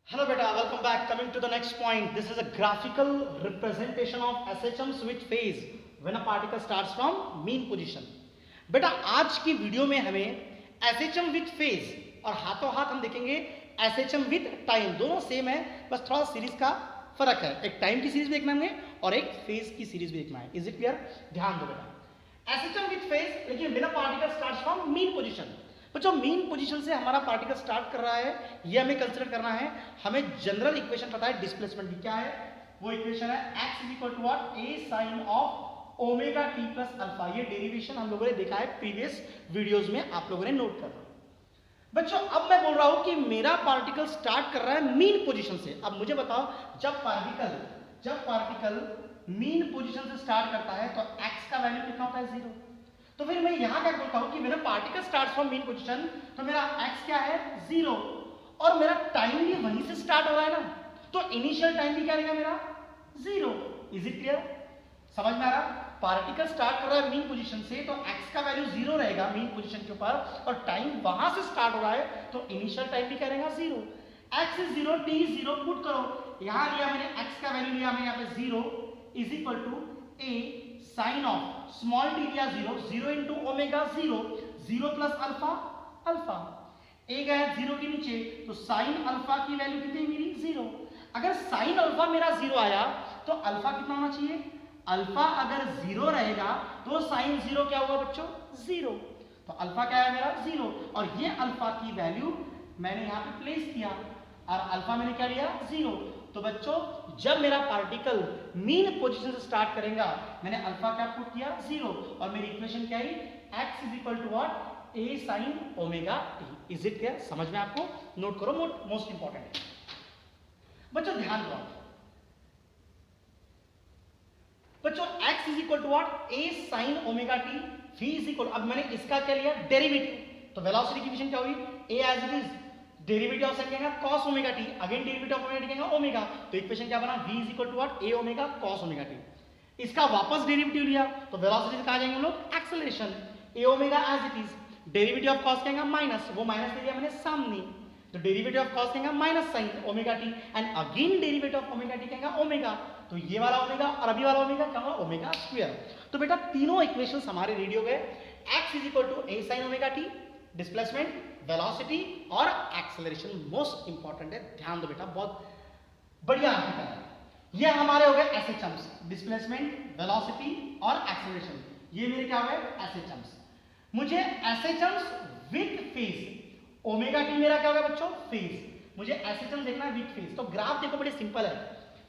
Hello beta, welcome back. Coming to the next point. This is a graphical representation of SHM switch phase when a particle starts from mean position. बेटा आज की video में हमें SHM with phase और हाथों हाथ हम देखेंगे SHM with time. दोनों सेम है, बस थोड़ा सीरीज का फर्क है. एक टाइम की सीरीज देखना है और एक फेज की सीरीज भी देखना है. Is it clear? ध्यान दो बेटा. SHM with phase, लेकिन when a particle starts from mean position. तो जो मीन पोजीशन से हमारा पार्टिकल स्टार्ट कर रहा है ये हमें कंसीडर करना है. हमें जनरल इक्वेशन पता है डिस्प्लेसमेंट की. क्या है वो इक्वेशन? है x is equal to what? a sine of omega t plus alpha. ये डेरिवेशन हम लोगों ने देखा है प्रीवियस वीडियोस में, आप लोगों ने नोट कर रहा. बच्चों अब मैं बोल रहा हूं कि मेरा पार्टिकल स्टार्ट कर रहा है मीन पोजीशन से. अब मुझे बताओ जब पार्टिकल मीन पोजीशन से स्टार्ट करता है तो x का वैल्यू कितना होता है? 0. तो फिर मैं यहां क्या बोलता हूं कि मेरा particle start from mean position, तो मेरा x क्या है? 0. और मेरा टाइम भी वहीं से स्टार्ट हो रहा है ना, तो इनिशियल टाइम भी क्या रहेगा मेरा? 0. Is it clear? समझ में आ रहा? पार्टिकल स्टार्ट कर रहा है मीन पोजीशन से तो x का वैल्यू 0 रहेगा मीन पोजीशन के ऊपर, और टाइम वहां से स्टार्ट हो रहा है तो इनिशियल टाइम भी क्या रहेगा? 0. x is 0, t is 0. Put करो. यहां लिया मैंने x का वैल्यू लिया मैंने यहां पे 0 is equal to a sine of small t लिया 0, 0 into omega 0, 0 plus alpha, alpha. ए गया 0 के नीचे तो साइन अल्फा की वैल्यू कितनी मेरी? 0. अगर साइन अल्फा मेरा 0 आया तो अल्फा कितना होना चाहिए? अल्फा अगर 0 रहेगा तो साइन 0 क्या हुआ बच्चों? 0. तो अल्फा क्या है मेरा? 0. और ये अल्फा की वैल्यू मैंने यहां पे प्लेस किया और अल्फा मैंने क्या लिया? 0. तो बच्चों जब मेरा पार्टिकल मीन पोजीशन से स्टार्ट करेगा मैंने अल्फा क्या पुट किया? 0. और मेरी इक्वेशन क्या है? x is equal to what? a sine omega t. Is it clear? समझ में आपको? नोट करो, मोस्ट इंपॉर्टेंट. बच्चों ध्यान दो. बच्चों x is equal to what? a sine omega t. v is equal, अब मैंने इसका क्या लिया? डेरिवेटिव. तो वेलोसिटी की इक्वेशन क्या हुई? a as it is derivative of क्या cos omega t, again derivative of omega t क्या ओमेगा. तो इक्वेशन क्या बना? v is equal to what? a omega cos omega t. इसका वापस डेरिवेटिव लिया तो वेलोसिटी से कहा जाएंगे हम लोग? Acceleration. a omega as it is, derivative of cos क्या माइनस, वो माइनस ले लिया मैंने सामने, तो डेरिवेटिव ऑफ cos क्या minus sine omega t, and again derivative of omega t क्या ओमेगा. तो ये वाला ओमेगा और अभी वाला ओमेगा क्या होगा? Omega square. तो बेटा तीनों इक्वेशंस हमारे रेडी हो गए. x is equal to a sine omega t, displacement, velocity और एक्सेलरेशन. मोस्ट इंपॉर्टेंट है, ध्यान दो बेटा, बहुत बढ़िया आर्टिकल है. ये हमारे हो गए एसएचएम्स, डिस्प्लेसमेंट, वेलोसिटी और एक्सेलरेशन. ये मेरे क्या हो गए? एसएचएम्स. मुझे एसएचएम्स विद फेज, ओमेगा टी मेरा क्या होगा बच्चों? फेज. मुझे एसएचएम्स देखना है विद फेज. तो ग्राफ देखो बड़े सिंपल है.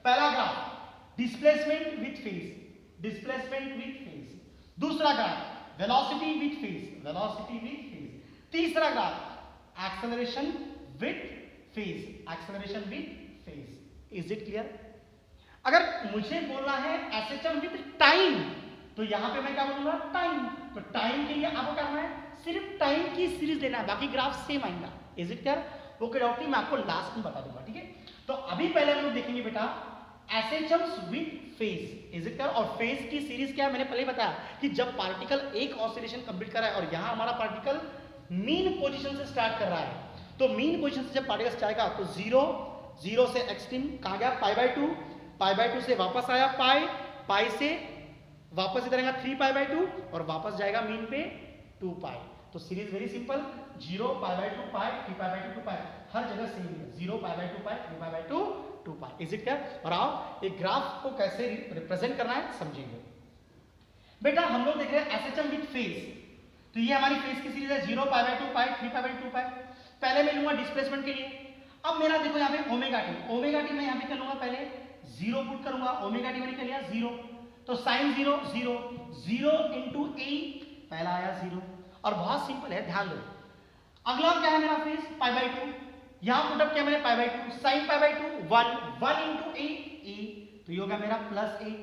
पहला graph displacement with phase, displacement with phase. दूसरा graph velocity with phase, velocity with phase. तीसरा graph acceleration with phase, acceleration with phase. Is it clear? अगर मुझे बोलना है एसएचएम विद टाइम तो यहां पे मैं क्या बोलूंगा? टाइम. तो टाइम के लिए आपको क्या करना है? सिर्फ टाइम की सीरीज लेना है, बाकी ग्राफ सेम आएगा. Is it clear? Okay doubt नहीं, मैं आपको लास्ट में बता दूंगा. ठीक है, तो अभी पहले हम लोग देखेंगे बेटा SHMs with phase. Is it clear? और फेज की सीरीज क्या है मैंने पहले बताया कि जब पार्टिकल एक ऑसिलेशन कंप्लीट कर रहा है और यहां हमारा पार्टिकल मीन पोजीशन से स्टार्ट कर रहा है, तो मीन पोजीशन से जब पार्टिकल जाएगा तो 0 से एक्सट्रीम कहां गया? π/2, π/2 से वापस आया पाई से वापस इधर आएगा 3π/2 और वापस जाएगा मीन पे 2π. तो सीरीज वेरी सिंपल, 0 π/2 π, 3π/2 2π, हर जगह सेम है. 0 π/2 π, 3π/2 2π. Is it clear? और आओ एक ग्राफ को कैसे रिप्रेजेंट करना है समझेंगे. बेटा हम लोग देख रहे हैं एसएचएम विद फेज. तो ये हमारी फेज की सीरीज है 0 π/2 π, 3π/2 π. पहले मैं लूंगा डिस्प्लेसमेंट के लिए. अब मेरा देखो यहाँ पे ओमेगा टी मैं यहाँ पे कर लूंगा, पहले 0 पुट करूंगा. ओमेगा टी मैंने कर लिया 0, तो साइन 0 0, 0 इंटू ए, पहला आया 0. और बहुत सिंपल है, ध्यान दो. अगला क्या है मेरा फेज? π/2. यहां पुटअप किया मैंने π/2, साइन π/2 1 इंटू ए, तो ये होगा मेरा प्लस ए.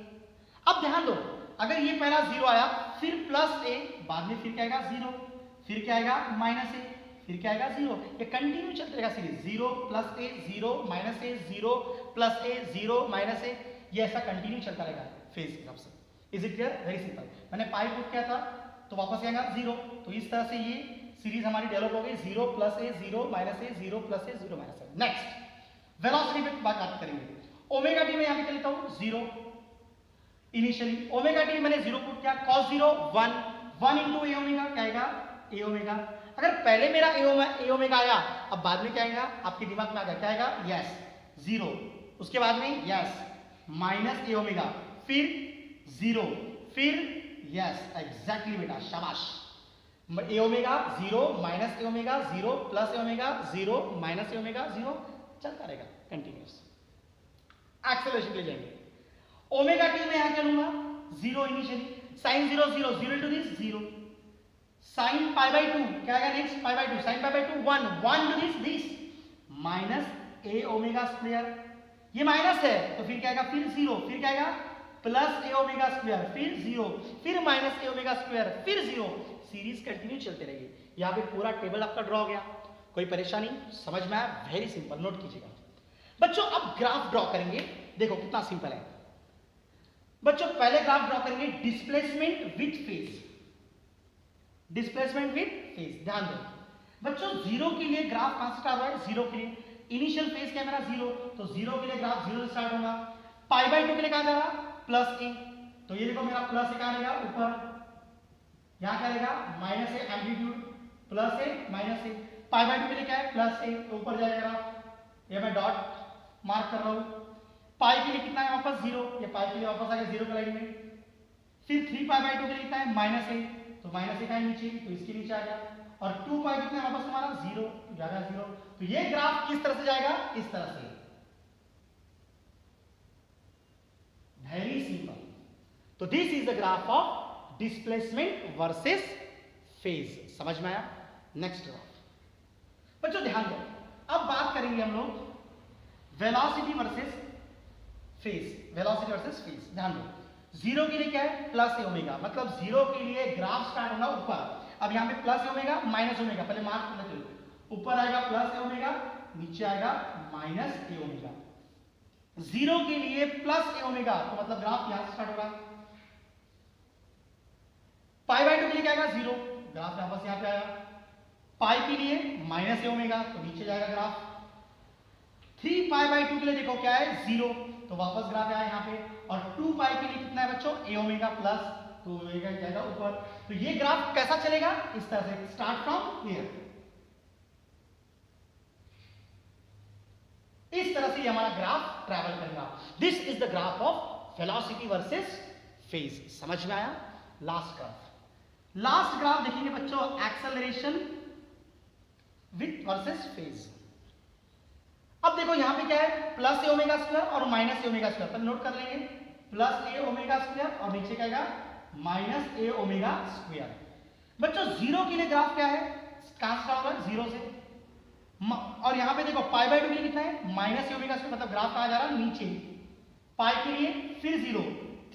अब ध्यान दो, अगर ये पहला 0 आया फिर प्लस ए, बाद में फिर क्या आएगा? 0, फिर क्या आएगा? माइनस ए, फिर क्या आएगा? 0. ये कंटिन्यू चलते रहेगा सीरीज. 0 प्लस ए, 0 माइनस ए, 0 प्लस ए, 0 माइनस ए. ये ऐसा कंटिन्यू चलता रहेगा फेज की तरफ से. Is it clear? Very simple. मैंने पाई पुट किया था तो वापस आएगा 0. तो इस तरह से ये सीरीज हमारी डेवलप हो गई. 0 प्लस ए, 0 माइनस ए, 0 प्लस ए, 0 माइनस ए. नेक्स्ट वेलोसिटी पे बात करेंगे। ओमेगा टी में यहां पे क्या लेता हूं 0 इनिशियली, ओमेगा टी मैंने 0 पुट किया, cos 0 1 इंटू ए ओमेगा क्या आएगा ए ओमेगा। अगर पहले मेरा ए ओमेगा आया, अब बाद में क्या आएगा आपके दिमाग में आ गया, क्या आएगा यस 0, उसके बाद में यस माइनस ए ओमेगा, फिर 0, फिर यस एग्जैक्टली बेटा शाबाश, ए omega 0 minus a omega 0 plus A omega 0 minus a omega 0 चलता रहेगा कंटिन्यूअस। एक्सेलरेशन ले जाएंगे, ओमेगा टी में यहां क्या लूंगा 0 initially, sine 0 0 0 into this 0, sine pi by 2 क्या आएगा next pi by 2, sine pi by 2 1 1 to this minus a omega square, ये माइनस है तो फिर क्या आएगा फिर 0, फिर क्या आएगा प्लस ए ओमेगा स्क्वायर, फिर 0, फिर माइनस ए ओमेगा स्क्वायर, फिर 0, सीरीज कंटिन्यू चलते रहेगी। यहां पे पूरा टेबल आपका ड्रॉ हो गया, कोई परेशानी समझ में आया, वेरी सिंपल, नोट कीजिएगा बच्चों। अब ग्राफ ड्रॉ करेंगे, देखो कितना सिंपल है बच्चों। पहले ग्राफ ड्रॉ करेंगे displacement with phase, displacement with phase, ध्यान दो बच्चों। 0 के लिए ग्राफ कहां से स्टार्ट हुआ है, 0 के लिए इनिशियल फेज क्या है मेरा 0, तो 0 के लिए ग्राफ 0 से स्टार्ट होगा, पाई बाय 2 के लिए कहां जा रहा प्लस ए, तो ये देखो मेरा प्लस ए कहां रहेगा ऊपर, यहां क्या रहेगा minus A amplitude, plus A minus A, pi by 2 के लिए क्या है प्लस ए, तो ऊपर जाएगा, ये मैं डॉट मार्क कर रहा हूं। पाई के लिए कितना है वापस 0, ये पाई के लिए वापस आ गया 0 के लाइन में, फिर 3 पाई बाय 2 के लिए कितना है माइनस ए, तो माइनस ए का नीचे, तो इसके नीचे आ गया, और 2 पाई कितना है वापस तुम्हारा 0, जाएगा 0, तो ये ग्राफ किस तरह से जाएगा, इस तरह से, वेरी सिंपल। तो this is the graph of displacement versus phase, समझ में आया। नेक्स्ट ग्राफ बच्चों ध्यान दो, अब बात करेंगे हम लोग velocity versus phase, velocity versus phase, ध्यान दो। 0 के लिए क्या है प्लस ए ओमेगा, मतलब 0 के लिए ग्राफ स्टार्ट होगा ऊपर, अब यहां पे प्लस ए ओमेगा माइनस ओमेगा, पहले मार्क करना चाहिए, ऊपर आएगा प्लस ए ओमेगा, नीचे आएगा माइनस ए ओमेगा। 0 के लिए प्लस ए ओमेगा, तो मतलब ग्राफ यहां से स्टार्ट होगा, पाई बाय 2 के लिए क्या आएगा 0, ग्राफ वापस यहां पे आया, पाई के लिए माइनस ए ओमेगा, तो नीचे जाएगा ग्राफ, 3 पाई बाय 2 के लिए देखो क्या है 0, तो वापस ग्राफ आया यहां पे, और 2 पाई के लिए कितना है बच्चों ए ओमेगा प्लस, तो ओमेगा जाएगा ऊपर, तो ये ग्राफ कैसा चलेगा इस तरह से, स्टार्ट फ्रॉम हियर, इस तरह से हमारा ग्राफ ट्रैवल करेगा। This is the graph of velocity versus phase, समझ में आया। लास्ट ग्राफ देखेंगे बच्चों, एक्सेलरेशन विथ वर्सेस फेज। अब देखो यहां पे क्या है प्लस ए ओमेगा स्क्वायर और माइनस ए ओमेगा स्क्वायर, पर नोट कर लेंगे प्लस ए ओमेगा स्क्वायर और नीचे क्या आएगा माइनस ए ओमेगा स्क्वायर। बच्चों 0 के लिए ग्राफ क्या है, कहां से स्टार्ट होगा 0 से, और यहां पे देखो पाई बाय 2 के लिए कितना है माइनस ए ओमेगा स्क्वायर, मतलब ग्राफ कहां जा रहा है नीचे, पाई के लिए फिर 0,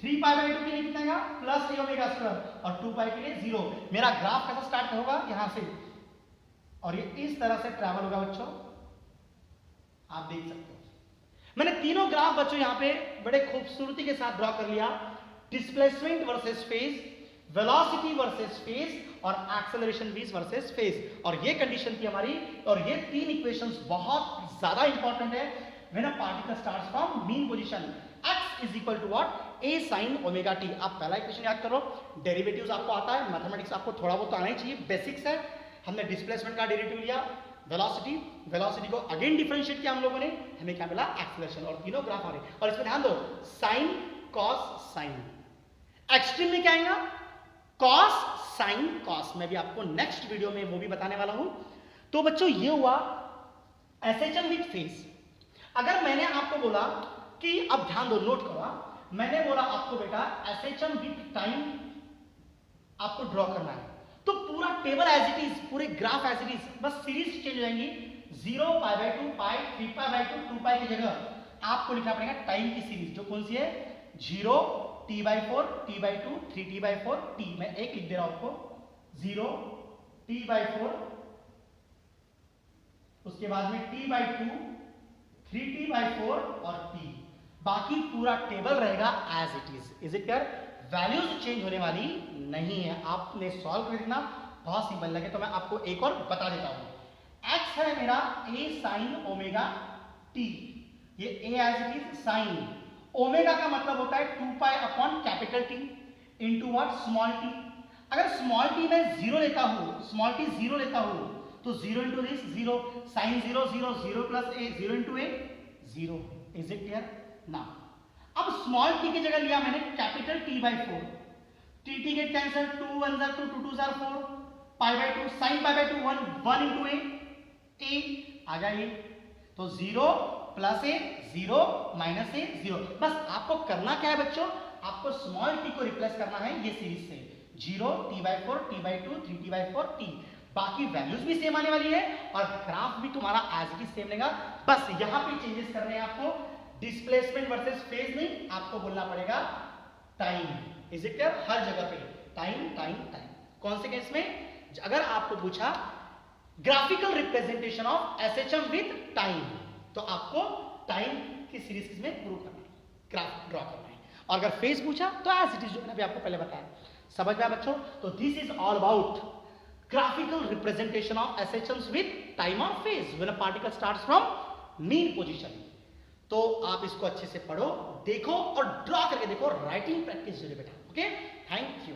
3 पाई बाय 2 के लिए कितना आएगा प्लस ए ओमेगा स्क्वायर, और 2 पाई के लिए 0। मेरा ग्राफ कैसा स्टार्ट होगा यहां से, और ये इस तरह से ट्रैवल होगा बच्चों, आप देख सकते हो। मैंने तीनों ग्राफ बच्चों यहां पे बड़े खूबसूरती के साथ ड्रॉ कर लिया, displacement versus phase, velocity versus phase, और एक्सेलरेशन वीज वर्सेस फेज, और ये कंडीशन थी हमारी, और ये 3 इक्वेशंस बहुत ज्यादा इंपॉर्टेंट है। When a particle starts from mean position, x is equal to what a sin omega t। आप पहला इक्वेशन याद करो, डेरिवेटिव्स आपको आता है, मैथमेटिक्स आपको थोड़ा बहुत आना ही चाहिए, बेसिक्स है। हमने डिस्प्लेसमेंट का डेरिवेटिव लिया, वेलोसिटी को अगेन डिफरेंशिएट किया हम लोगों ने, हमें क्या मिला एक्सेलरेशन, और तीनों ग्राफ आ रहे। और इसमें ध्यान दो साइन कॉस साइन, एक्सट्रीम में क्या आएगा कॉस साइन कॉस, मैं भी आपको नेक्स्ट वीडियो में वो भी बताने वाला हूं। तो बच्चों ये हुआ एसएचएम विथ फेज। अगर मैंने आपको बोला कि, अब ध्यान दो नोट करो, मैंने बोला आपको बेटा एसएचएम विथ टाइम आपको ड्रॉ करना है, तो पूरा टेबल एज इट इज, पूरे ग्राफ एज इट इज, बस सीरीज चेंज हो जाएंगी, 0 पाई बाय 2 पाई, 3 पाई बाय 2 2 पाई की जगह आपको लिखना पड़ेगा टाइम की सीरीज, जो कौन सी है 0 t by 4 t by 2 3 t by 4 t, मैं एक लिख दे रहा हूं आपको 0 t बाय 4, उसके बाद में t बाय 2 3t बाय 4 और t, बाकी पूरा टेबल रहेगा as it is it clear? Values change होने वाली नहीं है, आपने सॉल्व कर देना, बहुत सिंपल लगे तो मैं आपको एक और बता देता हूं। x है मेरा a sin ओमेगा t, ये a as it is sine omega का मतलब होता है 2 pi upon capital T into what small t. अगर स्मॉल टी में जीरो लेता हूं, स्मॉल टी जीरो लेता हूं तो zero into this zero, sine zero zero, zero plus A, zero into a zero. Is it clear? ना अब small t की जगह लिया मैंने capital T by 4, t get cancel, 2 1 जार 2, 2 2 जार 4, pi by 2, sine pi by 2 1, 1 into A आ जाइए तो zero plus A zero minus A zero. बस आपको करना क्या है बच्चों, आपको स्मॉल टी को रिप्लेस करना है ये सीरीज से, zero T by 4, T by 2, 3t by 4 T. बाकी वैल्यूज भी सेम आने वाली है और ग्राफ भी तुम्हारा एज इट इज सेम लेगा। बस यहां पे चेंजेस करने हैं आपको, डिस्प्लेसमेंट वर्सेस फेज नहीं, आपको बोलना पड़ेगा टाइम। Is it clear? हर जगह पे टाइम टाइम टाइम। कौन से केस में? अगर आपको पूछा graphical representation of SHM with time तो आपको टाइम की सीरीज में प्रूव करना है, ग्राफ ड्रॉ करना है। और अगर फेज पूछा तो एज इट इज जो मैंने अभी आपको पहले बताया। समझ में आया बच्चों? तो this is all about graphical representation of SHMs with time or phase when a particle starts from mean position। तो आप इसको अच्छे से पढ़ो, देखो और ड्रॉ करके देखो, राइटिंग प्रैक्टिस जरूर बेटा। Okay, thank you.